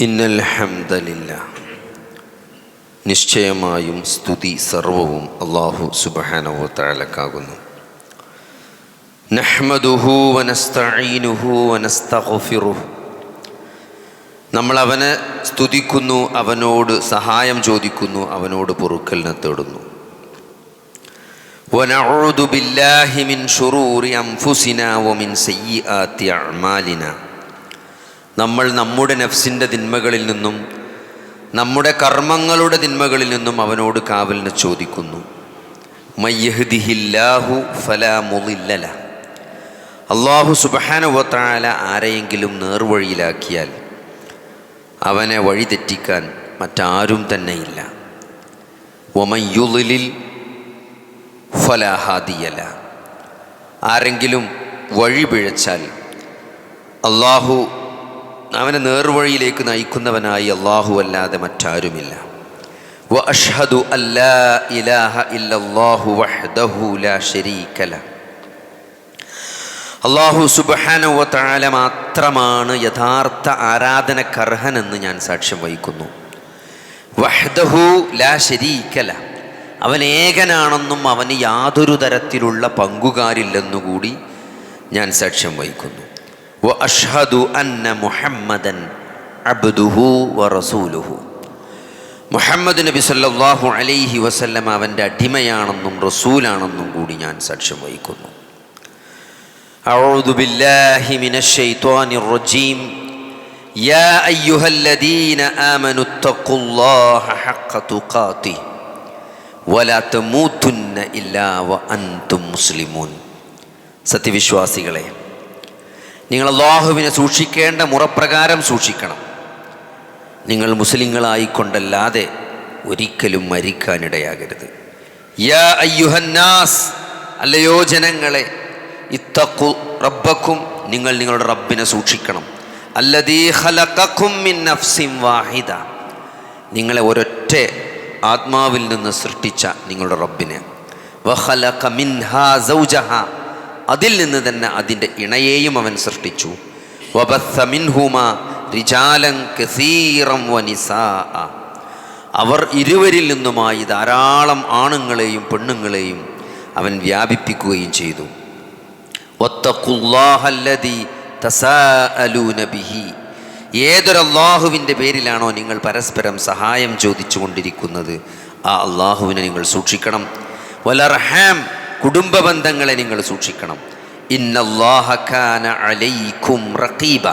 ഇന്നൽ ഹംദലില്ലാഹ്, നിശ്ചയമായും സ്തുതി സർവവും അല്ലാഹു സുബ്ഹാനഹു വ തആലക്കാകുന്നു. നഹ്മദുഹു വനസ്തഈനുഹു വനസ്തഗ്ഫിറുഹു, നമ്മൾ അവനെ സ്തുതിക്കുന്നു, അവനോട് സഹായം ചോദിക്കുന്നു, അവനോട് പൊറുക്കലിനെ തേടുന്നു. വനഊദു ബില്ലാഹി മിൻ ശുറൂരി അൻഫുസിനാ വമിൻ സയ്യിആതി അഅ്മാലിനാ, നമ്മൾ നമ്മുടെ നഫ്സിൻ്റെ തിന്മകളിൽ നിന്നും നമ്മുടെ കർമ്മങ്ങളുടെ തിന്മകളിൽ നിന്നും അവനോട് കാവലിനെ ചോദിക്കുന്നു. മയ്യഹ്ദിഹില്ലാഹു ഫലാ മുളില്ല ലഹ്, അല്ലാഹു സുബ്ഹാനഹു വ തആല ആരെയെങ്കിലും നേർവഴിയിലാക്കിയാൽ അവനെ വഴിതെറ്റിക്കാൻ മറ്റാരും തന്നെയില്ല. വമൻ യുളിൽ ഫലാ ഹാദിയ ലഹ്, ആരെങ്കിലും വഴി പിഴച്ചാൽ അല്ലാഹു അവനെ നേർവഴിയിലേക്ക് നയിക്കുന്നവനായി അല്ലാഹു അല്ലാതെ മറ്റാരുമില്ല. വ അഷ്ഹദു അല്ലാ ഇലാഹ ഇല്ലല്ലാഹു വഹ്ദഹു ലാ ശരീക ലഹ്, അല്ലാഹു സുബ്ഹാനഹു വ തആല മാത്രമാണ് യഥാർത്ഥ ആരാധനക്കർഹനെന്ന് ഞാൻ സാക്ഷ്യം വഹിക്കുന്നു. വഹ്ദഹു ലാ ശരീക ലഹ്, അവൻ ഏകനാണെന്നും അവന് യാതൊരു തരത്തിലുള്ള പങ്കുകാരില്ലെന്നുകൂടി ഞാൻ സാക്ഷ്യം വഹിക്കുന്നു. വ അഷ്ഹദു അന്ന മുഹമ്മദൻ അബ്ദുഹു വ റസൂലുഹു, മുഹമ്മദ് നബി സല്ലല്ലാഹു അലൈഹി വസല്ലം അവൻ്റെ അടിമയാണെന്നും റസൂലാണെന്നും കൂടി ഞാൻ സാക്ഷ്യം വഹിക്കുന്നു. അഊദു ബില്ലാഹി മിനശ് ശൈത്വാനിർ റജീം. യാ അയ്യുഹല്ലദീന ആമനു തഖുല്ലാഹ ഹഖ്ക തുഖാതിഹി വലാ തമൂതുന്ന ഇല്ലാ വ അൻതും മുസ്ലിമൂൻ. സത്യവിശ്വാസികളെ, നിങ്ങൾ അല്ലാഹുവിനെ സൂക്ഷിക്കേണ്ട മുറപ്രകാരം സൂക്ഷിക്കണം. നിങ്ങൾ മുസ്ലിങ്ങളായിക്കൊണ്ടല്ലാതെ ഒരിക്കലും മരിക്കാനിടയാകരുത്. യാ അയ്യുഹന്നാസ്, അല്ലയോ ജനങ്ങളെ, ഇത്തഖു റബ്ബക്കും, നിങ്ങൾ നിങ്ങളുടെ റബ്ബിനെ സൂക്ഷിക്കണം. അല്ലദീ ഖലഖക്കും മിൻ നഫ്സിൻ വാഹിദ, നിങ്ങളെ ഒരൊറ്റ ആത്മാവിൽ നിന്ന് സൃഷ്ടിച്ച നിങ്ങളുടെ റബ്ബിനെ. വഖലഖ മിൻഹാ സൗജഹാ, അതിൽ നിന്ന് തന്നെ അതിൻ്റെ ഇണയെയും അവൻ സൃഷ്ടിച്ചു. വബസ്സ മിൻഹുമാ റിജാലൻ കസീറൻ വനിസാഅ, അവർ ഇരുവരിൽ നിന്നുമായി ധാരാളം ആണുങ്ങളെയും പെണ്ണുങ്ങളെയും അവൻ വ്യാപിപ്പിക്കുകയും ചെയ്തു. വത്തഖുല്ലാഹല്ലദീ തസാഅലൂന ബിഹി, ഏതൊരു അല്ലാഹുവിൻ്റെ പേരിലാണോ നിങ്ങൾ പരസ്പരം സഹായം ചോദിച്ചു കൊണ്ടിരിക്കുന്നത്, ആ അല്ലാഹുവിനെ നിങ്ങൾ സൂക്ഷിക്കണം. വലർഹാം, കുടുംബ ബന്ധങ്ങളെ നിങ്ങൾ സൂക്ഷിക്കണം. ഇന്നല്ലാഹ കാന അലൈക്കും റഖീബ,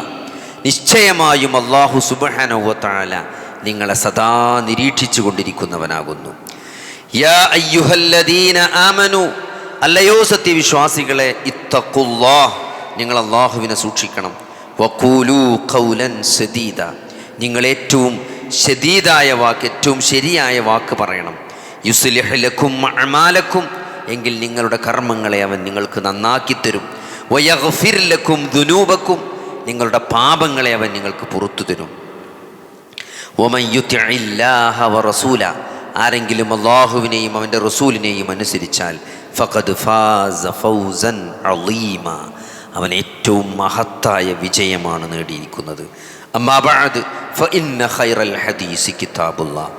നിശ്ചയമായും അല്ലാഹു സുബ്ഹാനഹു വ തആല നിങ്ങളെ സദാ നിരീക്ഷിച്ചു കൊണ്ടിരിക്കുന്നവനാകുന്നു. യാ അയ്യുഹല്ലദീന ആമനു, അല്ലയോ സത്യവിശ്വാസികളെ, ഇത്തഖുല്ലാഹ്, നിങ്ങൾ അല്ലാഹുവിനെ സൂക്ഷിക്കണം. വഖൂലൂ ഖൗലൻ സദീദ, നിങ്ങൾ ഏറ്റവും ശദീദായ വാക്ക്, ഏറ്റവും ശരിയായ വാക്ക് പറയണം. യുസ്ലിഹ് ലക്കും അഅമാലക്കും, എങ്കിൽ നിങ്ങളുടെ കർമ്മങ്ങളെ അവൻ നിങ്ങൾക്ക് നന്നാക്കിത്തരും. വയഗ്ഫിർ ലക്കും ദുനൂബക്കും, നിങ്ങളുടെ പാപങ്ങളെ അവൻ നിങ്ങൾക്ക് പുറത്തു തരും. വമൻ യുതിഇല്ലാഹ വറസൂല, ആരെങ്കിലും അല്ലാഹുവിനെയും അവൻ്റെ റസൂലിനെയും അനുസരിച്ചാൽ ഫഖദ് ഫാസ ഫൗസൻ അളീമ, അവൻ ഏറ്റവും മഹത്തായ വിജയമാണ് നേടിയിരിക്കുന്നത്. അമ്മാ ബഅദ് ഫഇന്ന ഖൈറൽ ഹദീസി കിതാബുല്ലാഹ്,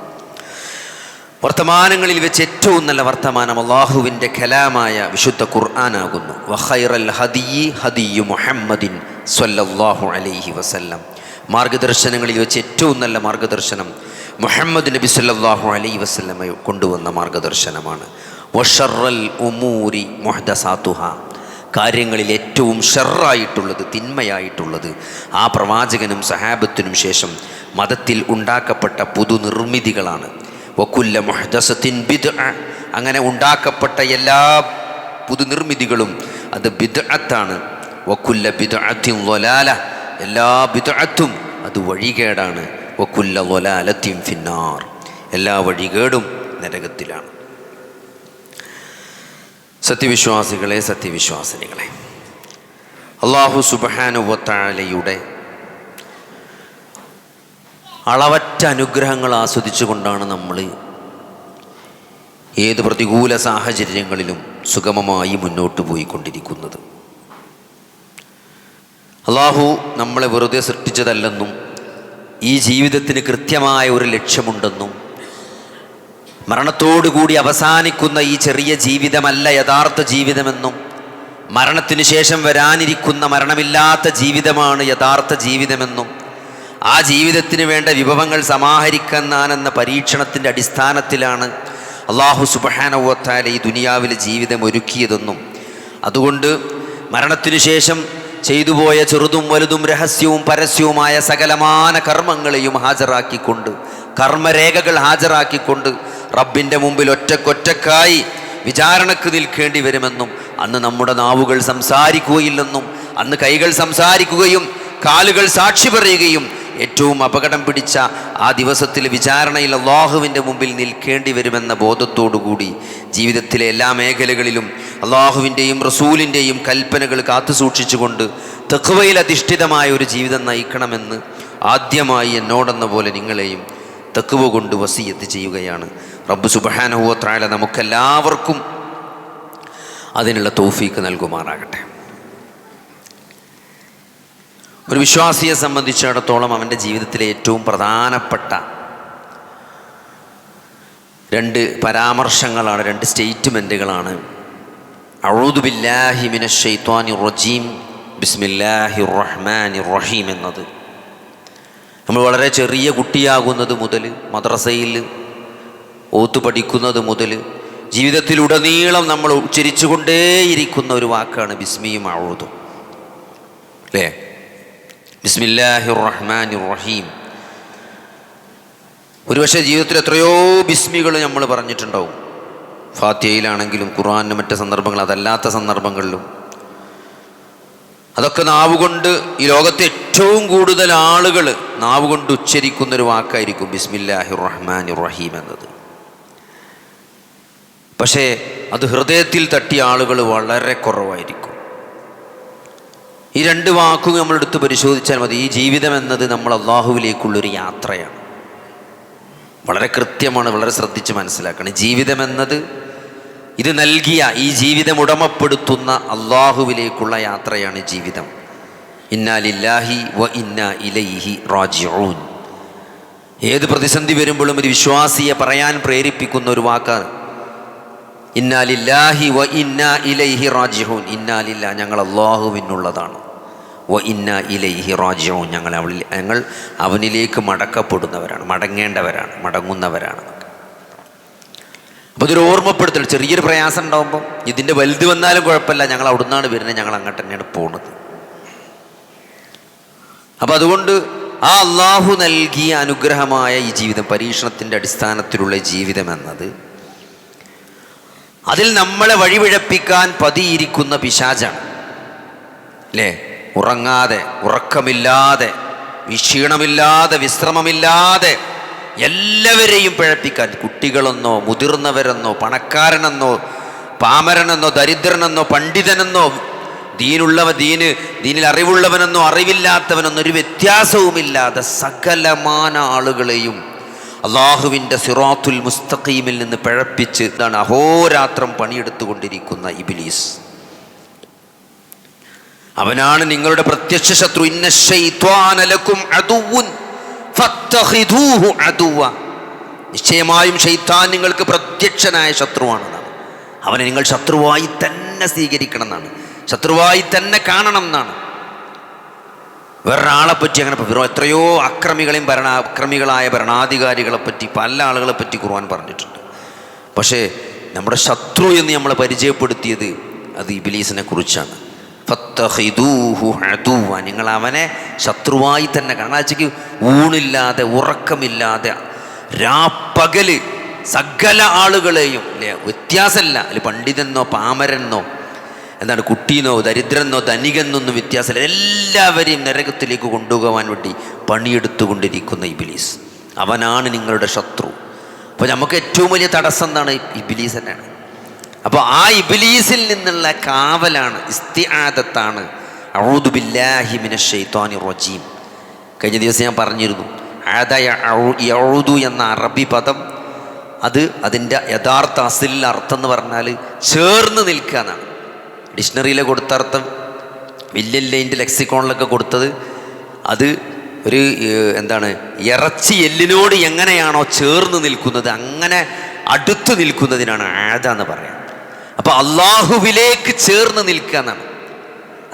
വർത്തമാനങ്ങളിൽ വെച്ച് ഏറ്റവും നല്ല വർത്തമാനം അല്ലാഹുവിൻ്റെ കലാമായ വിശുദ്ധ ഖുർആനാകുന്നു. വഖൈറൽ ഹദിയി ഹദിയു മുഹമ്മദിൻ സ്വല്ലല്ലാഹു അലൈഹി വസല്ലം, മാർഗദർശനങ്ങളിൽ വെച്ച് ഏറ്റവും നല്ല മാർഗദർശനം മുഹമ്മദ് നബി സ്വല്ലല്ലാഹു അലൈഹി വസല്ലം കൊണ്ടുവന്ന മാർഗദർശനമാണ്. വശർറൽ ഉമൂരി മുഹ്ദസാതുഹാ, കാര്യങ്ങളിൽ ഏറ്റവും ഷർറായിട്ടുള്ളത്, തിന്മയായിട്ടുള്ളത് ആ പ്രവാചകനും സഹാബത്തിനും ശേഷം മതത്തിൽ ഉണ്ടാക്കപ്പെട്ട പുതുനിർമ്മിതികളാണ്. വകുല്ല മുഹ്ദസത്തിൻ ബിദ്അ, അങ്ങനെ ഉണ്ടാക്കപ്പെട്ട എല്ലാ പുതുനിർമ്മിതികളും അത് ബിദ്അത്താണ്. വകുല്ല ബിദ്അത്തിൻ ളലാല, എല്ലാ ബിദ്അത്തും അത് വഴികേടാണ്. വകുല്ല ളലാലത്തിൻ ഫിന്നാർ, എല്ലാ വഴികേടും നരകത്തിലാണ്. സത്യവിശ്വാസികളെ, സത്യവിശ്വാസിനികളെ, അല്ലാഹു സുബ്ഹാനഹു വ തആലയുടെ അളവറ്റ അനുഗ്രഹങ്ങൾ ആസ്വദിച്ചു കൊണ്ടാണ് നമ്മൾ ഏത് പ്രതികൂല സാഹചര്യങ്ങളിലും സുഗമമായി മുന്നോട്ട് പോയിക്കൊണ്ടിരിക്കുന്നത്. അള്ളാഹു നമ്മളെ വെറുതെ സൃഷ്ടിച്ചതല്ലെന്നും ഈ ജീവിതത്തിന് കൃത്യമായ ഒരു ലക്ഷ്യമുണ്ടെന്നും മരണത്തോടുകൂടി അവസാനിക്കുന്ന ഈ ചെറിയ ജീവിതമല്ല യഥാർത്ഥ ജീവിതമെന്നും മരണത്തിന് ശേഷം വരാനിരിക്കുന്ന മരണമില്ലാത്ത ജീവിതമാണ് യഥാർത്ഥ ജീവിതമെന്നും ആ ജീവിതത്തിന് വേണ്ട വിഭവങ്ങൾ സമാഹരിക്കാനെന്ന പരീക്ഷണത്തിൻ്റെ അടിസ്ഥാനത്തിലാണ് അല്ലാഹു സുബ്ഹാനഹു വ തആല ഈ ദുനിയാവിലെ ജീവിതം ഒരുക്കിയതെന്നും അതുകൊണ്ട് മരണത്തിനു ശേഷം ചെയ്തുപോയ ചെറുതും വലുതും രഹസ്യവും പരസ്യവുമായ സകലമാന കർമ്മങ്ങളെയും ഹാജരാക്കിക്കൊണ്ട് കർമ്മരേഖകൾ ഹാജരാക്കിക്കൊണ്ട് റബ്ബിൻ്റെ മുമ്പിൽ ഒറ്റക്കൊറ്റക്കായി വിചാരണക്ക് നിൽക്കേണ്ടി വരുമെന്നും അന്ന് നമ്മുടെ നാവുകൾ സംസാരിക്കുകയില്ലെന്നും അന്ന് കൈകൾ സംസാരിക്കുകയും കാലുകൾ സാക്ഷി പറയുകയും ഏറ്റവും അപകടം പിടിച്ച ആ ദിവസത്തിൽ വിചാരണയിൽ അള്ളാഹുവിൻ്റെ മുമ്പിൽ നിൽക്കേണ്ടി വരുമെന്ന ബോധത്തോടുകൂടി ജീവിതത്തിലെ എല്ലാ മേഖലകളിലും അള്ളാഹുവിൻ്റെയും റസൂലിൻ്റെയും കൽപ്പനകൾ കാത്തു സൂക്ഷിച്ചുകൊണ്ട് തഖ്വയിൽ അധിഷ്ഠിതമായ ഒരു ജീവിതം നയിക്കണമെന്ന് ആദ്യമായി എന്നോടെന്ന പോലെ നിങ്ങളെയും തഖ്വ കൊണ്ട് വസിയത്ത് ചെയ്യുകയാണ്. റബ്ബ് സുബ്ഹാനഹു വ തആല നമുക്കെല്ലാവർക്കും അതിനുള്ള തൗഫീക്ക് നൽകുമാറാകട്ടെ. ഒരു വിശ്വാസിയെ സംബന്ധിച്ചിടത്തോളം അവൻ്റെ ജീവിതത്തിലെ ഏറ്റവും പ്രധാനപ്പെട്ട രണ്ട് പരാമർശങ്ങളാണ്, രണ്ട് സ്റ്റേറ്റ്മെൻറ്റുകളാണ് അഊദു ബില്ലാഹി മിനശ് ശൈത്വാനിർ റജീം ബിസ്മില്ലാഹിർ റഹ്മാനിർ റഹീം എന്നത്. നമ്മൾ വളരെ ചെറിയ കുട്ടിയാകുന്നത് മുതൽ മദ്രസയിൽ ഓത്തു പഠിക്കുന്നത് മുതൽ ജീവിതത്തിലുടനീളം നമ്മൾ ഉച്ചരിച്ചു കൊണ്ടേയിരിക്കുന്ന ഒരു വാക്കാണ് ബിസ്മിയും അഊദും, അല്ലേ? ബിസ്മില്ലാഹിർ റഹ്മാനിർ റഹീം. ഒരുപക്ഷെ ജീവിതത്തിൽ എത്രയോ ബിസ്മികൾ നമ്മൾ പറഞ്ഞിട്ടുണ്ടാവും. ഫാത്തിഹയിലാണെങ്കിലും ഖുർആനിലും മറ്റ് സന്ദർഭങ്ങൾ അതല്ലാത്ത സന്ദർഭങ്ങളിലും. അതൊക്കെ നാവുകൊണ്ട് ഈ ലോകത്തെ ഏറ്റവും കൂടുതൽ ആളുകൾ നാവുകൊണ്ട് ഉച്ചരിക്കുന്നൊരു വാക്കായിരിക്കും ബിസ്മില്ലാഹിർ റഹ്മാനിർ റഹീം എന്നത്. പക്ഷേ അത് ഹൃദയത്തിൽ തട്ടിയ ആളുകൾ വളരെ കുറവായിരിക്കും. ഈ രണ്ട് വാക്കും നമ്മളെടുത്ത് പരിശോധിച്ചാൽ മതി. ഈ ജീവിതം എന്നത് നമ്മൾ അള്ളാഹുവിലേക്കുള്ളൊരു യാത്രയാണ്. വളരെ കൃത്യമാണ്, വളരെ ശ്രദ്ധിച്ച് മനസ്സിലാക്കണം. ജീവിതം എന്നത് ഇത് നൽകിയ ഈ ജീവിതം ഉടമപ്പെടുത്തുന്ന അള്ളാഹുവിലേക്കുള്ള യാത്രയാണ് ജീവിതം. ഇന്നാ ലില്ലാഹി വ ഇന്നാ ഇലൈഹി റാജിഊൻ. ഏത് പ്രതിസന്ധി വരുമ്പോഴും ഒരു വിശ്വാസിയെ പറയാൻ പ്രേരിപ്പിക്കുന്ന ഒരു വാക്കാണ് ഇന്നാ ലില്ലാഹി വ ഇന്നാ ഇലൈഹി റാജിഊൻ. ഇന്നാ ലില്ലാഹി, ഞങ്ങൾ അള്ളാഹുവിനുള്ളതാണ്. വ ഇന്നാ ഇലൈഹി റാജിഊൻ, ഞങ്ങൾ അവനിലേക്ക് മടക്കപ്പെടുന്നവരാണ്, മടങ്ങേണ്ടവരാണ്, മടങ്ങുന്നവരാണ്. അപ്പോൾ ഇതൊരു ഓർമ്മപ്പെടുത്തൽ. ചെറിയൊരു പ്രയാസം ഉണ്ടാകുമ്പോൾ ഇതിൻ്റെ വലുത് വന്നാലും കുഴപ്പമില്ല, ഞങ്ങൾ അവിടെ നിന്നാണ് വരുന്നത്, ഞങ്ങൾ അങ്ങോട്ട് തന്നെയാണ് പോകുന്നത്. അപ്പം അതുകൊണ്ട് ആ അള്ളാഹു നൽകിയ അനുഗ്രഹമായ ഈ ജീവിതം, പരീക്ഷണത്തിൻ്റെ അടിസ്ഥാനത്തിലുള്ള ജീവിതം എന്നത്, അതിൽ നമ്മളെ വഴിപിഴപ്പിക്കാൻ പതിയിരിക്കുന്ന പിശാചാണ്, അല്ലേ? ഉറങ്ങാതെ, ഉറക്കമില്ലാതെ, ക്ഷീണമില്ലാതെ, വിശ്രമമില്ലാതെ എല്ലാവരെയും പിഴപ്പിക്കാൻ, കുട്ടികളെന്നോ മുതിർന്നവരെന്നോ പണക്കാരനെന്നോ പാമരനെന്നോ ദരിദ്രനെന്നോ പണ്ഡിതനെന്നോ ദീനിൽ അറിവുള്ളവനെന്നോ അറിവില്ലാത്തവനെന്നോ ഒരു വ്യത്യാസവുമില്ലാതെ സകലമാന ആളുകളെയും അള്ളാഹുവിൻ്റെ സിറാത്തുൽ മുസ്തഖീമിൽ നിന്ന് പിഴപ്പിച്ച് ഇതാണ് അഹോരാത്രം പണിയെടുത്തുകൊണ്ടിരിക്കുന്ന ഇബ്ലീസ്. അവനാണ് നിങ്ങളുടെ പ്രത്യക്ഷ ശത്രു. ഇന്ന ശൈത്വാന ലക്കും അദുവ്വുൻ ഫത്തഖിദൂഹു അദുവ്വ. നിശ്ചയമായും ശൈത്താൻ നിങ്ങൾക്ക് പ്രത്യക്ഷനായ ശത്രുവാണെന്നാണ്. അവനെ നിങ്ങൾ ശത്രുവായി തന്നെ സ്വീകരിക്കണം എന്നാണ്, ശത്രുവായി തന്നെ കാണണം എന്നാണ്. വേറൊരാളെ പറ്റി അങ്ങനെ എത്രയോ അക്രമികളായ ഭരണാധികാരികളെ പറ്റി, പല ആളുകളെ പറ്റി ഖുർആൻ പറഞ്ഞിട്ടുണ്ട്. പക്ഷേ നമ്മുടെ ശത്രു എന്ന് നമ്മളെ പരിചയപ്പെടുത്തിയത് അത് ഇബ്ലീസിനെ കുറിച്ചാണ്. ഫത്തഖിദൂഹു അദുവ്വ, നിങ്ങൾ അവനെ ശത്രുവായി തന്നെ കാണണം. ആഴ്ചയ്ക്ക് ഊണില്ലാതെ ഉറക്കമില്ലാതെ രാപ്പകല് സകല ആളുകളെയും, അല്ലേ, വ്യത്യാസമല്ല. അതിൽ പണ്ഡിതനെന്നോ പാമരനെന്നോ എന്താണ് കുട്ടീനോ ദരിദ്രനോ ധനികനൊന്നും വ്യത്യാസമില്ല. എല്ലാവരെയും നരകത്തിലേക്ക് കൊണ്ടുപോകാൻ വേണ്ടി പണിയെടുത്തുകൊണ്ടിരിക്കുന്ന ഇബ്ലീസ്, അവനാണ് നിങ്ങളുടെ ശത്രു. അപ്പോൾ നമുക്ക് ഏറ്റവും വലിയ തടസ്സം എന്താണ്? ഇബ്ലീസ് തന്നെയാണ്. അപ്പോൾ ആ ഇബ്ലീസിൽ നിന്നുള്ള കാവലാണ്, ഇസ്തിആദത്താണ് അഊദു ബില്ലാഹി മിനശ് ശൈത്വാനിർ റജീം. കഴിഞ്ഞ ദിവസം ഞാൻ പറഞ്ഞിരുന്നു, ആദ യഊദു എന്ന അറബി പദം അതിൻ്റെ യഥാർത്ഥ അസിലിൽ അർത്ഥം എന്ന് പറഞ്ഞാൽ ചേർന്ന് നിൽക്കുക എന്നാണ്. ഡിക്ഷണറിയിലെ കൊടുത്ത അർത്ഥം, വില്യൻ ലൈൻ്റെ ലെക്സിക്കോണിലൊക്കെ കൊടുത്തത് അത് ഒരു എന്താണ് ഇറച്ചി എല്ലിനോട് എങ്ങനെയാണോ ചേർന്ന് നിൽക്കുന്നത് അങ്ങനെ അടുത്ത് നിൽക്കുന്നതിനാണ് ആദ എന്ന് പറയാം. അപ്പോൾ അള്ളാഹുവിലേക്ക് ചേർന്ന് നിൽക്കുക എന്നാണ്.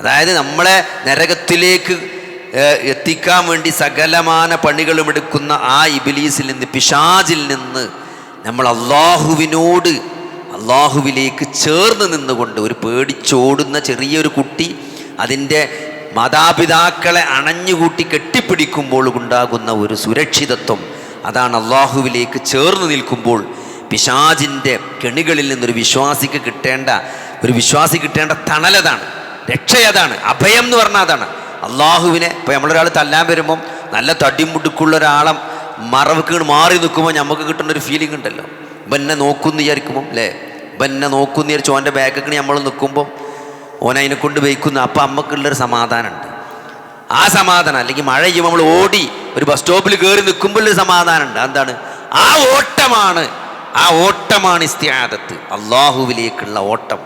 അതായത് നമ്മളെ നരകത്തിലേക്ക് എത്തിക്കാൻ വേണ്ടി സകലമാന പണികളും എടുക്കുന്ന ആ ഇബ്ലീസിൽ നിന്ന്, പിശാചിൽ നിന്ന് നമ്മൾ അള്ളാഹുവിലേക്ക് ചേർന്ന് നിന്നുകൊണ്ട്, ഒരു പേടിച്ചോടുന്ന ചെറിയൊരു കുട്ടി അതിൻ്റെ മാതാപിതാക്കളെ അണഞ്ഞുകൂട്ടി കെട്ടിപ്പിടിക്കുമ്പോൾ ഉണ്ടാകുന്ന ഒരു സുരക്ഷിതത്വം, അതാണ് അള്ളാഹുവിലേക്ക് ചേർന്ന് നിൽക്കുമ്പോൾ പിശാചിൻ്റെ കെണികളിൽ നിന്നൊരു വിശ്വാസിക്ക് കിട്ടേണ്ട തണലതാണ്, രക്ഷയതാണ്, അഭയം എന്ന് പറഞ്ഞാൽ അതാണ്. അള്ളാഹുവിനെ ഇപ്പോൾ നമ്മളൊരാൾ തല്ലാൻ വരുമ്പം നല്ല തടിമുടുക്കുള്ള ഒരാളെ മറവ് മാറി നിൽക്കുമ്പോൾ നമുക്ക് കിട്ടുന്നൊരു ഫീലിംഗ് ഉണ്ടല്ലോ. എന്നെ നോക്കുമെന്ന് വിചാരിക്കുമ്പം അല്ലേ, എന്നെ നോക്കുമെന്ന് വിചാരിച്ചു ഓൻ്റെ ബാക്കൊക്കെ നമ്മൾ നിൽക്കുമ്പം ഓനതിനെ കൊണ്ട് വയ്ക്കുന്നു. അപ്പം അമ്മക്കുള്ളൊരു സമാധാനമുണ്ട്. ആ സമാധാനം, അല്ലെങ്കിൽ മഴ ചെയ്യുമ്പോൾ നമ്മൾ ഓടി ഒരു ബസ് സ്റ്റോപ്പിൽ കയറി നിൽക്കുമ്പോഴൊരു സമാധാനമുണ്ട്. എന്താണ്? ആ ഓട്ടമാണ് ഇസ്തിആദത്ത്, അള്ളാഹുവിലേക്കുള്ള ഓട്ടം.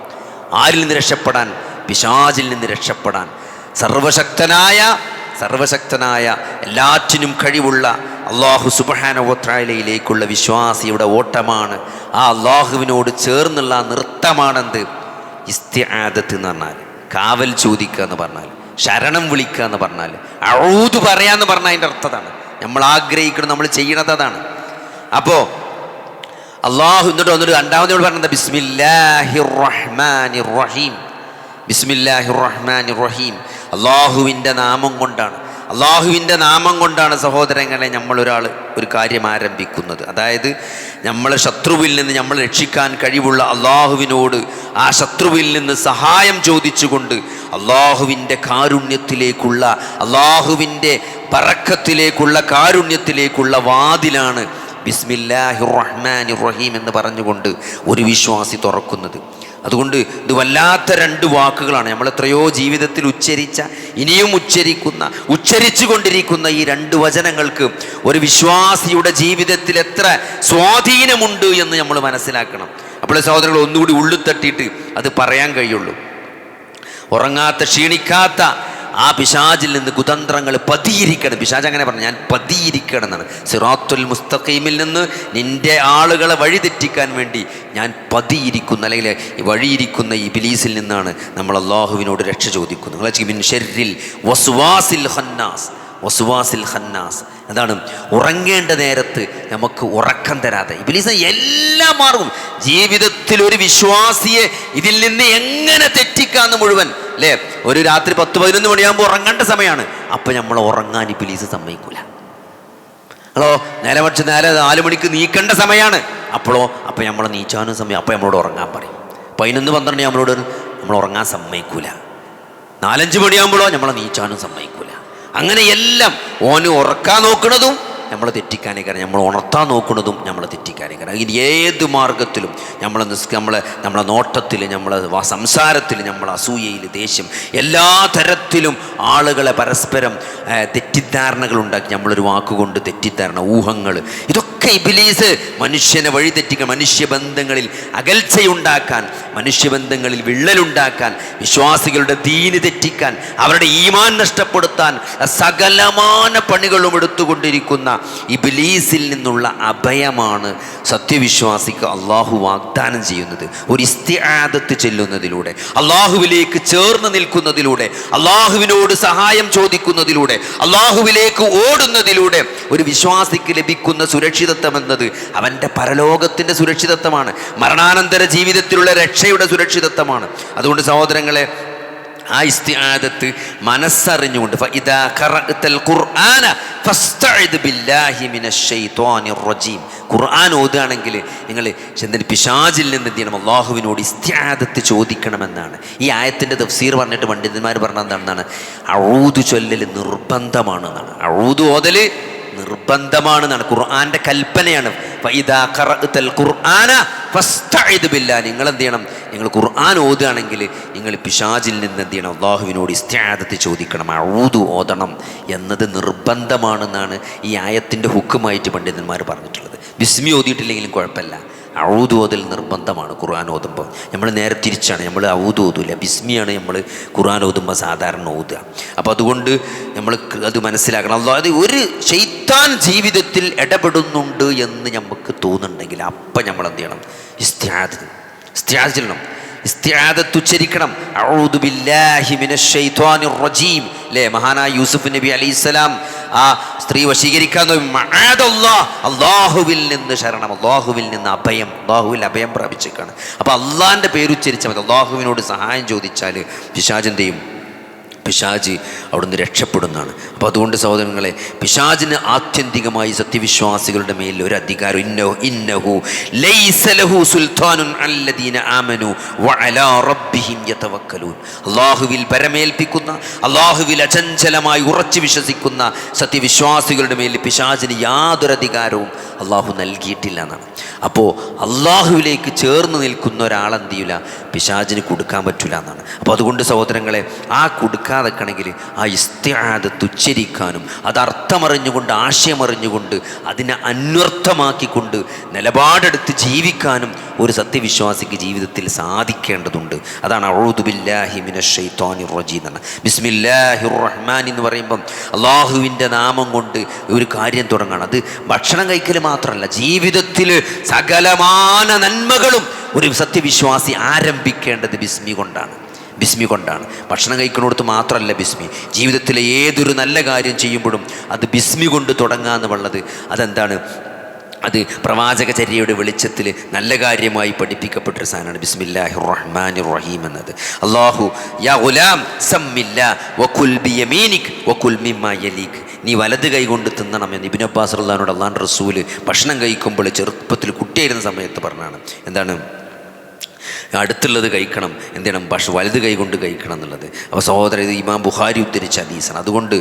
ആരിൽ നിന്ന് രക്ഷപ്പെടാൻ? പിശാചിൽ നിന്ന് രക്ഷപ്പെടാൻ. സർവശക്തനായ എല്ലാറ്റിനും കഴിവുള്ള അള്ളാഹു സുബ്ഹാനഹു വ തആലയിലേക്കുള്ള വിശ്വാസിയുടെ ഓട്ടമാണ്. ആ അള്ളാഹുവിനോട് ചേർന്നുള്ള നൃത്തമാണെന്ത്? ഇസ്തിആദത്ത് എന്ന് പറഞ്ഞാൽ കാവൽ ചോദിക്കുക എന്ന് പറഞ്ഞാൽ, ശരണം വിളിക്കുക എന്ന് പറഞ്ഞാൽ, അഊദു പറയാന്ന് പറഞ്ഞാൽ അതിൻ്റെ അർത്ഥതാണ്. നമ്മൾ ആഗ്രഹിക്കണം, നമ്മൾ ചെയ്യണത് അതാണ്. അപ്പോൾ അള്ളാഹു എന്നിട്ട് രണ്ടാമതോട് പറഞ്ഞത് ബിസ്മില്ലാഹിർ റഹ്മാനിർ റഹീം. ബിസ്മില്ലാഹിർ റഹ്മാനിർ റഹീം, അള്ളാഹുവിൻ്റെ നാമം കൊണ്ടാണ് സഹോദരങ്ങളെ നമ്മളൊരാൾ ഒരു കാര്യം ആരംഭിക്കുന്നത്. അതായത് നമ്മളെ ശത്രുവിൽ നിന്ന് നമ്മൾ രക്ഷിക്കാൻ കഴിവുള്ള അള്ളാഹുവിനോട് ആ ശത്രുവിൽ നിന്ന് സഹായം ചോദിച്ചുകൊണ്ട് അള്ളാഹുവിൻ്റെ കാരുണ്യത്തിലേക്കുള്ള, അള്ളാഹുവിൻ്റെ ബറക്കത്തിലേക്കുള്ള, കാരുണ്യത്തിലേക്കുള്ള വാതിലാണ് ബിസ്മില്ലാഹിർ റഹ്മാനിർ റഹീം എന്ന് പറഞ്ഞുകൊണ്ട് ഒരു വിശ്വാസി തുറക്കുന്നത്. അതുകൊണ്ട് ഇത് വല്ലാത്ത രണ്ട് വാക്കുകളാണ്. നമ്മൾ എത്രയോ ജീവിതത്തിൽ ഉച്ചരിച്ച, ഇനിയും ഉച്ചരിച്ചു കൊണ്ടിരിക്കുന്ന ഈ രണ്ട് വചനങ്ങൾക്ക് ഒരു വിശ്വാസിയുടെ ജീവിതത്തിൽ എത്ര സ്വാധീനമുണ്ട് എന്ന് നമ്മൾ മനസ്സിലാക്കണം. അപ്പോൾ സഹോദരങ്ങൾ ഒന്നുകൂടി ഉള്ളിൽ തട്ടിയിട്ട് അത് പറയാൻ കഴിയുള്ളൂ. ഉറങ്ങാത്ത, ക്ഷീണിക്കാത്ത ആ പിശാചിൽ നിന്ന് കുതന്ത്രങ്ങൾ പതിയിരിക്കണം. പിശാച് അങ്ങനെ പറഞ്ഞു, ഞാൻ പതിയിരിക്കണം എന്നാണ്. സിറാത്തുൽ മുസ്തഖീമിൽ നിന്ന് നിന്റെ ആളുകളെ വഴിതെറ്റിക്കാൻ വേണ്ടി ഞാൻ പതിയിരിക്കുന്നു, അല്ലെങ്കിൽ വഴിയിരിക്കുന്ന ഈ ഇബ്ലീസിൽ നിന്നാണ് നമ്മൾ അള്ളാഹുവിനോട് രക്ഷ ചോദിക്കുന്നത്. മിൻ ശർരിൽ വസ്വാസിൽ ഖന്നാസ്, എന്താണ്? ഉറങ്ങേണ്ട നേരത്ത് നമുക്ക് ഉറക്കം തരാതെ ഇബ്ലീസ് എല്ലാ മാർഗവും, ജീവിതത്തിൽ ഒരു വിശ്വാസിയെ ഇതിൽ നിന്ന് എങ്ങനെ തെറ്റിക്കാന്ന് മുഴുവൻ, അല്ലേ? ഒരു രാത്രി 10-11 മണിയാകുമ്പോൾ ഉറങ്ങേണ്ട സമയമാണ്. അപ്പം നമ്മൾ ഉറങ്ങാൻ ഇബ്ലീസ് സമ്മതിക്കൂല. നേരെ 4 മണിക്ക് നീക്കേണ്ട സമയമാണ്. അപ്പം നമ്മൾ നീച്ചാനും സമയം, അപ്പം നമ്മളോട് ഉറങ്ങാൻ പറയും. 11-12 നമ്മൾ ഉറങ്ങാൻ സമ്മതിക്കൂല. 4-5 മണിയാകുമ്പോഴോ നമ്മളെ നീച്ചാനും സമ്മതിക്കൂല. അങ്ങനെ എല്ലാം ഓന് ഉറക്കാൻ നോക്കുന്നതും നമ്മൾ തെറ്റിക്കാനേ കാരണം, നമ്മൾ ഉണർത്താൻ നോക്കുന്നതും നമ്മൾ തെറ്റിക്കാനേ കാരണം. ഇത് ഏത് മാർഗത്തിലും നമ്മളെ നോട്ടത്തിൽ, നമ്മളെ സംസാരത്തിൽ, നമ്മളെ അസൂയയിൽ, ദേഷ്യം, എല്ലാ തരത്തിലും ആളുകളെ പരസ്പരം തെറ്റിദ്ധാരണകളുണ്ടാക്കി, നമ്മളൊരു വാക്കുകൊണ്ട് തെറ്റിദ്ധാരണ, ഊഹങ്ങൾ, ഇതൊക്കെ ഇബ്ലീസ് മനുഷ്യനെ വഴിതെറ്റിക്കാൻ, മനുഷ്യബന്ധങ്ങളിൽ അകൽച്ചയുണ്ടാക്കാൻ, മനുഷ്യബന്ധങ്ങളിൽ വിള്ളലുണ്ടാക്കാൻ, വിശ്വാസികളുടെ ദീന് തെറ്റിക്കാൻ, അവരുടെ ഈമാൻ നഷ്ടപ്പെടുത്താൻ സകലമാന പണികളും എടുത്തുകൊണ്ടിരിക്കുന്ന ഇബ്ലീസിൽ നിന്നുള്ള അഭയമാണ് സത്യവിശ്വാസിക്ക് അള്ളാഹു വാഗ്ദാനം ചെയ്യുന്നത്. ഒരു ഇസ്തിആദത്ത് ചെല്ലുന്നതിലൂടെ, അള്ളാഹുവിലേക്ക് ചേർന്ന് നിൽക്കുന്നതിലൂടെ, അള്ളാഹുവിനോട് സഹായം ചോദിക്കുന്നതിലൂടെ, അള്ളാഹുവിലേക്ക് ഓടുന്നതിലൂടെ ഒരു വിശ്വാസിക്ക് ലഭിക്കുന്ന സുരക്ഷിതത്വം എന്നത് അവൻ്റെ പരലോകത്തിൻ്റെ സുരക്ഷിതത്വമാണ്, മരണാനന്തര ജീവിതത്തിലുള്ള രക്ഷയുടെ സുരക്ഷിതത്വമാണ്. അതുകൊണ്ട് സഹോദരങ്ങളെ, ആ ഇസ്തിആദത്ത് മനസ്സറിഞ്ഞുകൊണ്ട് ഫഇദാ ഖറഅതൽ ഖുർആന ഫസ്തഇദ് ബില്ലാഹി മിനശ് ശൈത്വാനിർ റജീം, ഖുർആൻ ഓതുകയാണെങ്കിൽ നിങ്ങൾ പിശാചിൽ നിന്ന് എന്ത് ചെയ്യണം? അള്ളാഹുവിനോട് ഇസ്തിആദത്ത് ചോദിക്കണമെന്നാണ്. ഈ ആയത്തിൻ്റെ തഫ്സീർ പറഞ്ഞിട്ട് പണ്ഡിതന്മാർ പറഞ്ഞത് എന്താണ്? അഊദു ചൊല്ലൽ നിർബന്ധമാണ് എന്നാണ്. അഊദു ഓതൽ നിർബന്ധമാണെന്നാണ്, ഖുർആന്റെ കൽപ്പനയാണ്. ഫഇദാ ഖറഅതൽ ഖുർആന ഫസ്തഇദ് ബില്ലാഹ്, നിങ്ങൾ എന്ത് ചെയ്യണം? നിങ്ങൾ ഖുർആൻ ഓതുകയാണെങ്കിൽ നിങ്ങൾ പിശാചിൽ നിന്ന് എന്ത് ചെയ്യണം? അള്ളാഹുവിനോട് ഇസ്തിആദത്ത് ചോദിക്കണം, അഊദു ഓതണം എന്നത് നിർബന്ധമാണെന്നാണ് ഈ ആയത്തിൻ്റെ ഹുക്കുമായിട്ട് പണ്ഡിതന്മാർ പറഞ്ഞിട്ടുള്ളത്. ബിസ്മി ഓതിയിട്ടില്ലെങ്കിലും കുഴപ്പമില്ല, ഔദു ഓതൽ നിർബന്ധമാണ് ഖുർആൻ ഓതുമ്പോൾ. നമ്മൾ നേരെ തിരിച്ചാണ്, നമ്മൾ ഔദു ഓതൂല, ബിസ്മിയാണ് നമ്മൾ ഖുർആൻ ഓതുമ്പോൾ സാധാരണ ഓതുക. അപ്പോൾ അതുകൊണ്ട് നമ്മൾ അത് മനസ്സിലാക്കണം. അല്ലാതെ ഒരു ശൈത്താൻ ജീവിതത്തിൽ ഇടപെടുന്നുണ്ട് എന്ന് നമുക്ക് തോന്നുന്നുണ്ടെങ്കിൽ അപ്പം നമ്മൾ എന്ത് ചെയ്യണം? ഇസ്തിആദത്ത് ചെയ്യണം, ഇസ്തിആദത്ത് ഉച്ചരിക്കണം. അഊദു ബില്ലാഹി മിനശ് ശൈത്വാനിർ റജീം. അല്ലേ, മഹാനായ യൂസുഫ് നബി അലൈഹിസ്സലാം ആ സ്ത്രീ വശീകരിക്കാൻ അള്ളാഹുവിൽ നിന്ന് ശരണം, അള്ളാഹുവിൽ നിന്ന് അഭയം, അള്ളാഹുവിൽ അഭയം പ്രാപിച്ചേക്കാണ്. അപ്പോൾ അള്ളാഹിൻ്റെ പേരുച്ചരിച്ചാൽ മതി. അള്ളാഹുവിനോട് സഹായം ചോദിച്ചാൽ പിശാജ് അവിടുന്ന് രക്ഷപ്പെടുന്നതാണ്. അപ്പോൾ അതുകൊണ്ട് സഹോദരങ്ങളെ, പിശാജിന് ആത്യന്തികമായി സത്യവിശ്വാസികളുടെ മേൽ ഒരു അധികാരം ഇന്നഹു ലൈസ ലഹു സുൽത്താനുൻ അല്ലദീന ആമനു വഅലാ റബ്ബിഹിം യതവക്കലൂൻ. അള്ളാഹുവിൽ പരമേൽപ്പിക്കുന്ന, അള്ളാഹുവിൽ അചഞ്ചലമായി ഉറച്ചു വിശ്വസിക്കുന്ന സത്യവിശ്വാസികളുടെ മേൽ പിശാജിന് യാതൊരു അധികാരവും അള്ളാഹു നൽകിയിട്ടില്ല എന്നാണ്. അപ്പോൾ അള്ളാഹുവിലേക്ക് ചേർന്ന് നിൽക്കുന്ന ഒരാളെന്ത് ചെയ്യില്ല? പിശാജിന് കൊടുക്കാൻ പറ്റില്ല എന്നാണ്. അപ്പോൾ അതുകൊണ്ട് സഹോദരങ്ങളെ, ആ കൊടുക്കാതെക്കണമെങ്കിൽ ആ ഇസ്തിആദത്ത് ഉച്ചരിക്കാനും അത് അർത്ഥമറിഞ്ഞുകൊണ്ട്, ആശയമറിഞ്ഞുകൊണ്ട്, അതിനെ അന്വർത്ഥമാക്കിക്കൊണ്ട് നിലപാടെടുത്ത് ജീവിക്കാനും ഒരു സത്യവിശ്വാസിക്ക് ജീവിതത്തിൽ സാധിക്കേണ്ടതുണ്ട്. അതാണ് അഊദു ബില്ലാഹി മിനശ് ശൈത്വാനിർ റജീം എന്ന്. ബിസ്മില്ലാഹിർ റഹ്മാൻ എന്ന് പറയുമ്പം അള്ളാഹുവിൻ്റെ നാമം കൊണ്ട് ഒരു കാര്യം തുടങ്ങണം. അത് ഭക്ഷണം കഴിക്കൽ മാത്രമല്ല, ജീവിതത്തിൽ സകലമാന നന്മകളും ഒരു സത്യവിശ്വാസി ആരംഭിക്കേണ്ടത് ബിസ്മി കൊണ്ടാണ്. ഭക്ഷണം കഴിക്കുന്നിടത്ത് മാത്രമല്ല ബിസ്മി, ജീവിതത്തിലെ ഏതൊരു നല്ല കാര്യം ചെയ്യുമ്പോഴും അത് ബിസ്മി കൊണ്ട് തുടങ്ങുക എന്നുള്ളത് അതെന്താണ്? അത് പ്രവാചകചര്യയുടെ വെളിച്ചത്തിൽ നല്ല കാര്യമായി പഠിപ്പിക്കപ്പെട്ടൊരു സാധനമാണ് ബിസ്മില്ലാഹിർ റഹ്മാനിർ റഹീം എന്നത്. അല്ലാഹു യാ ഗുലാം സമ്മില്ലാ വകുൽ ബിയമീനിക് വകുൽ മിമ്മാ യലീക്. നീ വലത് കൈ കൊണ്ട് തിന്നണമെന്ന് ഇബ്നു അബ്ബാസ് റളിയല്ലാഹു അൻഹു അല്ലാഹുവിൻ്റെ റസൂല് ഭക്ഷണം കഴിക്കുമ്പോൾ ചെറുപ്പത്തിൽ കുട്ടിയായിരുന്ന സമയത്ത് പറഞ്ഞാണ്. എന്താണ്? അടുത്തുള്ളത് കഴിക്കണം, എന്ത് ചെയ്യണം? വലത് കൈ കൊണ്ട് കഴിക്കണം എന്നുള്ളത്. അപ്പോൾ സഹോദരൻ, ഇത് ഇമാം ബുഖാരി ഉദ്ധരിച്ച ഹദീസാണ്. അതുകൊണ്ട്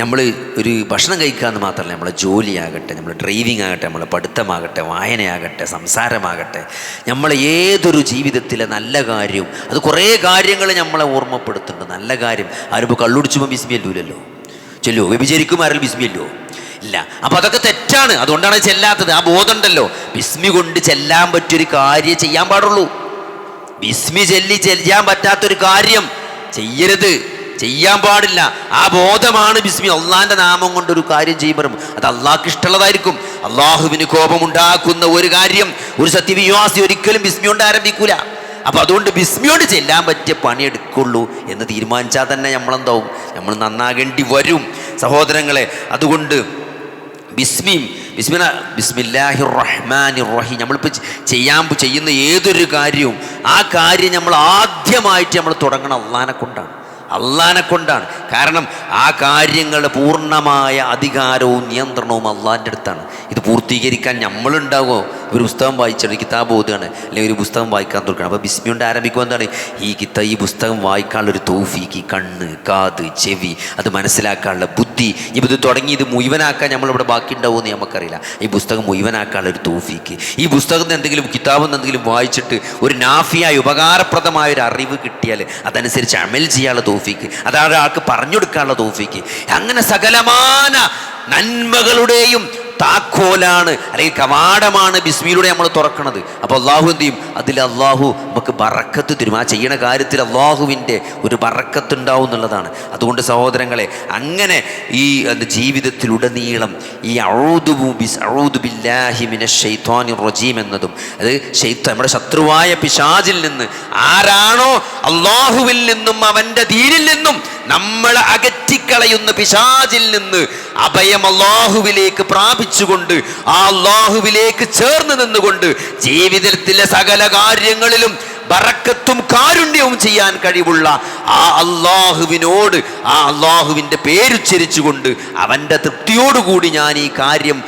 നമ്മൾ ഒരു ഭക്ഷണം കഴിക്കുക എന്ന് മാത്രമല്ല, നമ്മളെ ജോലിയാകട്ടെ, നമ്മൾ ഡ്രൈവിംഗ് ആകട്ടെ, നമ്മളെ പഠിത്തമാകട്ടെ, വായനയാകട്ടെ, സംസാരമാകട്ടെ, നമ്മളെ ഏതൊരു ജീവിതത്തിലെ നല്ല കാര്യവും, അത് കുറേ കാര്യങ്ങൾ നമ്മളെ ഓർമ്മപ്പെടുത്തുന്നുണ്ട്. നല്ല കാര്യം ആരും കള്ളുടിച്ചുമ്പോൾ ബിസ്മിയല്ലൂലല്ലോ, ചെല്ലോ. വ്യഭിചരിക്കും ആരും ബിസ്മിയല്ലോ ഇല്ല. അപ്പോൾ അതൊക്കെ തെറ്റാണ്, അതുകൊണ്ടാണ് ചെല്ലാത്തത്. ആ ബോധമുണ്ടല്ലോ, ബിസ്മി കൊണ്ട് ചെല്ലാൻ പറ്റിയൊരു കാര്യം ചെയ്യാൻ പാടുള്ളൂ. ബിസ്മി ചെയ്യാൻ പറ്റാത്തൊരു കാര്യം ചെയ്യരുത്, ചെയ്യാൻ പാടില്ല. ആ ബോധമാണ് ബിസ്മി. അള്ളാഹിൻ്റെ നാമം കൊണ്ടൊരു കാര്യം ചെയ്യുമ്പോഴും അത് അള്ളാഹ്ക്ക് ഇഷ്ടമുള്ളതായിരിക്കും. അള്ളാഹുവിന് കോപമുണ്ടാക്കുന്ന ഒരു കാര്യം ഒരു സത്യവിശ്വാസി ഒരിക്കലും ബിസ്മി കൊണ്ട് ആരംഭിക്കൂല. അപ്പോൾ അതുകൊണ്ട് ബിസ്മിയോട് ചെല്ലാൻ പറ്റിയ പണിയെടുക്കുള്ളൂ എന്ന് തീരുമാനിച്ചാൽ തന്നെ നമ്മളെന്താവും? നമ്മൾ നന്നാകേണ്ടി വരും സഹോദരങ്ങളെ. അതുകൊണ്ട് ബിസ്മില്ലാഹിർ റഹ്മാനിർ റഹീം. നമ്മളിപ്പോൾ ചെയ്യുന്ന ഏതൊരു കാര്യവും ആ കാര്യം നമ്മൾ ആദ്യമായിട്ട് നമ്മൾ തുടങ്ങണം അള്ളാഹിനെ കൊണ്ടാണ്. കാരണം ആ കാര്യങ്ങളുടെ പൂർണ്ണമായ അധികാരവും നിയന്ത്രണവും അള്ളാഹിൻ്റെ അടുത്താണ്. ഇത് പൂർത്തീകരിക്കാൻ നമ്മളുണ്ടാകുമോ? ഒരു പുസ്തകം വായിച്ചാണ്, കിതാബ് ഓതുകയാണ്, അല്ലെങ്കിൽ ഒരു പുസ്തകം വായിക്കാൻ തുടങ്ങണം. അപ്പോൾ ബിസ്മി കൊണ്ട് ആരംഭിക്കുക. എന്താണ്? ഈ പുസ്തകം വായിക്കാനുള്ളൊരു തൗഫീക്ക്, കണ്ണ്, കാത്, ചെവി, അത് മനസ്സിലാക്കാനുള്ള ബുദ്ധി. ഇപ്പോൾ ഇത് തുടങ്ങി ഇത് മുഴുവനാക്കാൻ നമ്മളിവിടെ ബാക്കി ഉണ്ടാവുമെന്ന് നമുക്കറിയില്ല. ഈ പുസ്തകം മുഴുവനാക്കാനുള്ളൊരു തൗഫീക്ക്, ഈ പുസ്തകത്തിന് എന്തെങ്കിലും കിതാബിൽ എന്തെങ്കിലും വായിച്ചിട്ട് ഒരു നാഫിയായ ഉപകാരപ്രദമായ ഒരു അറിവ് കിട്ടിയാൽ അതനുസരിച്ച് അമൽ ചെയ്യാനുള്ള തൗഫീക്ക്, അതാണ് ആൾക്ക് പറഞ്ഞു കൊടുക്കാനുള്ള തൗഫീക്ക്. അങ്ങനെ സകലമാന നന്മകളുടെയും താക്കോലാണ് അല്ലെങ്കിൽ കവാടമാണ് ബിസ്മിയിലൂടെ നമ്മൾ തുറക്കണത്. അപ്പോൾ അള്ളാഹു എന്ത് ചെയ്യും? അതിൽ അള്ളാഹു നമുക്ക് ബറക്കത്ത് തരും. ആ ചെയ്യണ കാര്യത്തിൽ അള്ളാഹുവിൻ്റെ ഒരു ബറക്കത്ത് ഉണ്ടാവും എന്നുള്ളതാണ്. അതുകൊണ്ട് സഹോദരങ്ങളെ, അങ്ങനെ ഈ ജീവിതത്തിലുടനീളം ഈ അഊദു ബില്ലാഹി മിനശ് ശൈത്വാനിർ റജീം എന്നതും, അത് നമ്മുടെ ശത്രുവായ പിശാചിൽ നിന്ന് ആരാണോ അള്ളാഹുവിൽ നിന്നും അവൻ്റെ ദീനിൽ നിന്നും നമ്മളെ അകറ്റിക്കളയുന്ന പിശാചിൽ നിന്ന് അഭയം അള്ളാഹുവിലേക്ക് പ്രാപിച്ചുകൊണ്ട് ആ അള്ളാഹുവിലേക്ക് ചേർന്ന് നിന്നുകൊണ്ട് ജീവിതത്തിലെ സകല കാര്യങ്ങളിലും ബറക്കത്തും കാരുണ്യവും ചെയ്യാൻ കഴിവുള്ള ആ അള്ളാഹുവിനോട്, ആ അള്ളാഹുവിൻ്റെ പേരുച്ചരിച്ചുകൊണ്ട് അവൻ്റെ തൃപ്തിയോടുകൂടി ഞാൻ ഈ കാര്യം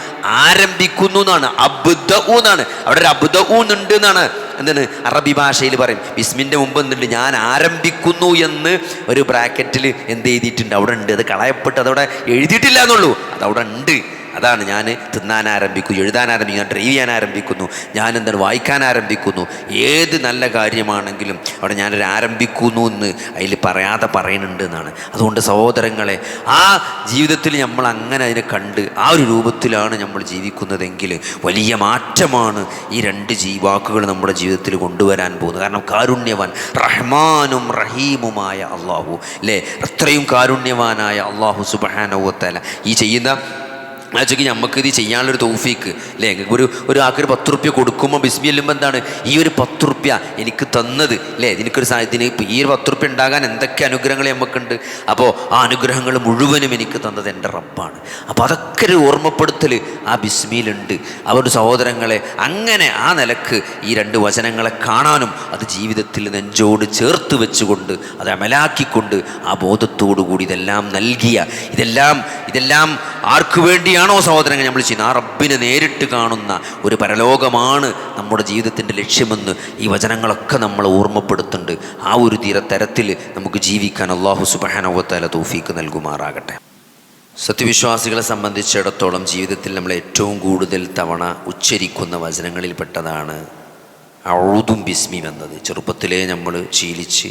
ആരംഭിക്കുന്നു എന്നാണ്. അബ്ദഉ എന്നാണ് അവിടെ ഒരു അബ്ദഉ ഉണ്ട് എന്നാണ്. എന്താണ് അറബി ഭാഷയിൽ പറയും? ബിസ്മിൻ്റെ മുമ്പ് എന്തുണ്ട്? ഞാൻ ആരംഭിക്കുന്നു എന്ന് ഒരു ബ്രാക്കറ്റിൽ എന്ത് എഴുതിയിട്ടുണ്ട്? അവിടെ ഉണ്ട്. അത് കളയപ്പെട്ട് അതവിടെ എഴുതിയിട്ടില്ല എന്നുള്ളൂ, അതവിടെ ഉണ്ട്. അതാണ് ഞാൻ തിന്നാൻ ആരംഭിക്കുന്നു, എഴുതാൻ ആരംഭിക്കുന്നു, ഞാൻ ഡ്രൈവ് ചെയ്യാൻ ആരംഭിക്കുന്നു, ഞാൻ എന്താണ് വായിക്കാൻ ആരംഭിക്കുന്നു. ഏത് നല്ല കാര്യമാണെങ്കിലും അവിടെ ഞാനൊരു ആരംഭിക്കുന്നു എന്ന് അതിൽ പറയാതെ പറയുന്നുണ്ട് എന്നാണ്. അതുകൊണ്ട് സഹോദരങ്ങളെ, ആ ജീവിതത്തിൽ നമ്മൾ അങ്ങനെ അതിനെ കണ്ട് ആ ഒരു രൂപത്തിലാണ് നമ്മൾ ജീവിക്കുന്നതെങ്കിൽ വലിയ മാറ്റമാണ് ഈ രണ്ട് വാക്കുകൾ നമ്മുടെ ജീവിതത്തിൽ കൊണ്ടുവരാൻ പോകുന്നത്. കാരണം കാരുണ്യവാൻ, റഹ്മാനും റഹീമുമായ അള്ളാഹു അല്ലേ, അത്രയും കാരുണ്യവാനായ അള്ളാഹു സുബ്ഹാനഹു വ തആല ഈ ചെയ്യുന്ന ആച്ചയ്ക്ക് നമുക്കിത് ചെയ്യാനുള്ളൊരു തൗഫീക്ക് അല്ലേ. ഒരു ആൾക്കൊരു 10 റുപ്യ കൊടുക്കുമ്പോൾ ബിസ്മി ചെല്ലുമ്പോൾ എന്താണ്, ഈ ഒരു 10 റുപ്യ എനിക്ക് തന്നത് അല്ലേ, ഇതിന് ഈ ഒരു 10 റുപ്യ ഉണ്ടാകാൻ എന്തൊക്കെ അനുഗ്രഹങ്ങൾ നമുക്കുണ്ട്. അപ്പോൾ ആ അനുഗ്രഹങ്ങൾ മുഴുവനും എനിക്ക് തന്നത് എൻ്റെ റബ്ബാണ്. അപ്പോൾ അതൊക്കെ ഒരു ഓർമ്മപ്പെടുത്തൽ ആ ബിസ്മിയിലുണ്ട്. അവരുടെ സഹോദരങ്ങളെ, അങ്ങനെ ആ നിലക്ക് ഈ 2 വചനങ്ങളെ കാണാനും അത് ജീവിതത്തിൽ നെഞ്ചോട് ചേർത്ത് വെച്ചുകൊണ്ട് അത് അമലാക്കിക്കൊണ്ട് ആ ബോധത്തോടു കൂടി ഇതെല്ലാം നൽകിയ ഇതെല്ലാം ആർക്കു വേണ്ടിയാണോ സഹോദരങ്ങൾ നമ്മൾ ചെയ്യുന്നത്, ആ റബ്ബിനെ നേരിട്ട് കാണുന്ന ഒരു പരലോകമാണ് നമ്മുടെ ജീവിതത്തിൻ്റെ ലക്ഷ്യമെന്ന് ഈ വചനങ്ങളൊക്കെ നമ്മളെ ഓർമ്മപ്പെടുത്തുന്നുണ്ട്. ആ ഒരു തരത്തിൽ നമുക്ക് ജീവിക്കാൻ അല്ലാഹു സുബ്ഹാനഹു വ തആല തൗഫീക്ക് നൽകുമാറാകട്ടെ. സത്യവിശ്വാസികളെ സംബന്ധിച്ചിടത്തോളം ജീവിതത്തിൽ നമ്മൾ ഏറ്റവും കൂടുതൽ തവണ ഉച്ചരിക്കുന്ന വചനങ്ങളിൽപ്പെട്ടതാണ് ഔദും ബിസ്മി എന്നത്. ചെറുപ്പത്തിലേ നമ്മൾ ശീലിച്ച്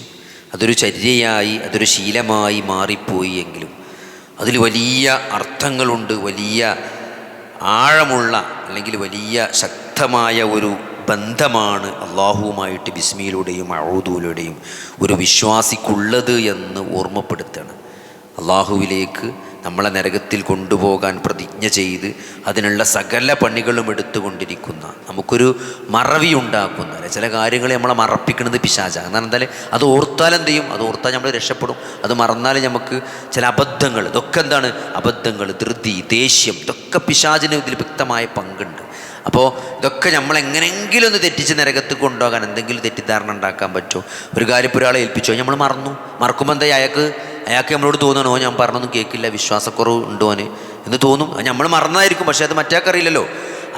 അതൊരു ചര്യയായി, അതൊരു ശീലമായി മാറിപ്പോയി എങ്കിലും അതിൽ വലിയ അർത്ഥങ്ങളുണ്ട്, വലിയ ആഴമുള്ള അല്ലെങ്കിൽ വലിയ ശക്തമായ ഒരു ബന്ധമാണ് അള്ളാഹുവുമായിട്ട് ബിസ്മിയിലൂടെയും ഔദൂലൂടെയും ഒരു വിശ്വാസിക്കുള്ളത് എന്ന് ഓർമ്മപ്പെടുത്തണം. അള്ളാഹുവിലേക്ക് നമ്മളെ നരകത്തിൽ കൊണ്ടുപോകാൻ പ്രതിജ്ഞ ചെയ്ത് അതിനുള്ള സകല പണികളും എടുത്തുകൊണ്ടിരിക്കുന്ന, നമുക്കൊരു മറവി ഉണ്ടാക്കുന്ന ചില കാര്യങ്ങൾ നമ്മളെ മറപ്പിക്കുന്നത് പിശാചാണ്. കാരണം എന്തായാലും അത് ഓർത്താൽ എന്ത് ചെയ്യും, അത് ഓർത്താൽ നമ്മൾ രക്ഷപ്പെടും. അത് മറന്നാൽ നമുക്ക് ചില അബദ്ധങ്ങൾ, ഇതൊക്കെ എന്താണ് അബദ്ധങ്ങൾ, ധൃതി, ദേഷ്യം, ഇതൊക്കെ പിശാചിന് ഇതിൽ വ്യക്തമായ പങ്കുണ്ട്. അപ്പോൾ ഇതൊക്കെ നമ്മളെങ്ങനെങ്കിലും ഒന്ന് തെറ്റിച്ച് നരകത്ത് കൊണ്ടുപോകാൻ എന്തെങ്കിലും തെറ്റിദ്ധാരണ ഉണ്ടാക്കാൻ പറ്റുമോ? ഒരു കാര്യം ഇപ്പോൾ ഒരാളെ ഏൽപ്പിച്ചോ, നമ്മൾ മറക്കുമ്പോൾ എന്താ അയാൾക്ക് നമ്മളോട് തോന്നണോ ഞാൻ പറഞ്ഞൊന്നും കേൾക്കില്ല, വിശ്വാസക്കുറവ് ഉണ്ടോ എന്ന് തോന്നും. നമ്മൾ മറന്നതായിരിക്കും, പക്ഷേ അത് മറ്റാൾക്കറിയില്ലല്ലോ.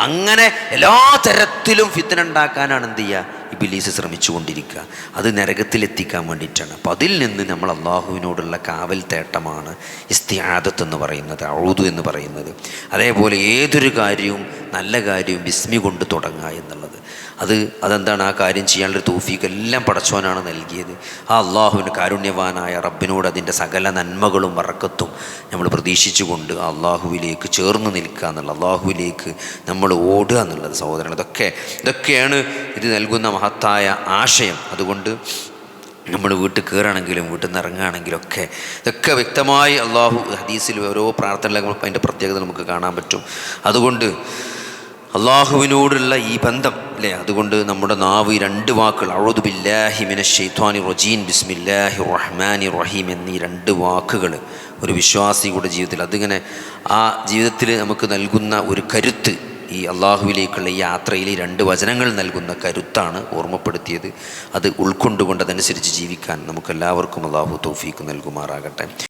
അങ്ങനെ എല്ലാ തരത്തിലും ഫിത്ന ഉണ്ടാക്കാനാണ് എന്ത് ചെയ്യുക, ഇബ്ലീസ് ശ്രമിച്ചു കൊണ്ടിരിക്കുക. അത് നരകത്തിലെത്തിക്കാൻ വേണ്ടിയിട്ടാണ്. അപ്പോൾ അതിൽ നിന്ന് നമ്മൾ അള്ളാഹുവിനോടുള്ള കാവൽ തേട്ടമാണ് ഇസ്തിആദത്ത് എന്ന് പറയുന്നത്, ഔദു എന്ന് പറയുന്നത്. അതേപോലെ ഏതൊരു കാര്യവും നല്ല കാര്യവും ബിസ്മി കൊണ്ട് തുടങ്ങുക എന്നുള്ളത്, അതെന്താണ്, ആ കാര്യം ചെയ്യാനുള്ളൊരു തൗഫീഖ് എല്ലാം പടച്ചോനാണ് നൽകിയത്. ആ അള്ളാഹുവിന് കാരുണ്യവാനായ റബ്ബിനോട് അതിൻ്റെ സകല നന്മകളും ബറക്കത്തും നമ്മൾ പ്രതീക്ഷിച്ചുകൊണ്ട് ആ അള്ളാഹുവിലേക്ക് ചേർന്ന് നിൽക്കുക എന്നുള്ള, അള്ളാഹുവിലേക്ക് നമ്മൾ ഓടുക എന്നുള്ളത് സഹോദരൻ, ഇതൊക്കെയാണ് ഇത് നൽകുന്ന മഹത്തായ ആശയം. അതുകൊണ്ട് നമ്മൾ വീട്ടിൽ കയറുകയാണെങ്കിലും വീട്ടിൽ നിന്ന് ഇറങ്ങുകയാണെങ്കിലും ഇതൊക്കെ വ്യക്തമായി അള്ളാഹു ഹദീസിൽ ഓരോ പ്രാർത്ഥനകളും അതിൻ്റെ പ്രത്യേകത നമുക്ക് കാണാൻ പറ്റും. അതുകൊണ്ട് അള്ളാഹുവിനോടുള്ള ഈ ബന്ധം അല്ലേ, അതുകൊണ്ട് നമ്മുടെ നാവ് 2 വാക്കുകൾ അഊദു ബില്ലാഹി മിനശ് ശൈത്വാനിർ റജീം ബിസ്മില്ലാഹിർ റഹ്മാനിർ റഹീം എന്നീ 2 വാക്കുകൾ ഒരു വിശ്വാസിയുടെ ജീവിതത്തിൽ, അതിങ്ങനെ ആ ജീവിതത്തിൽ നമുക്ക് നൽകുന്ന ഒരു കരുത്ത്, ഈ അള്ളാഹുവിലേക്കുള്ള ഈ യാത്രയിൽ ഈ 2 വചനങ്ങൾ നൽകുന്ന കരുത്താണ് ഓർമ്മപ്പെടുത്തിയത്. അത് ഉൾക്കൊണ്ടുകൊണ്ട് അതനുസരിച്ച് ജീവിക്കാൻ നമുക്കെല്ലാവർക്കും അള്ളാഹു തൗഫീക്ക് നൽകുമാറാകട്ടെ.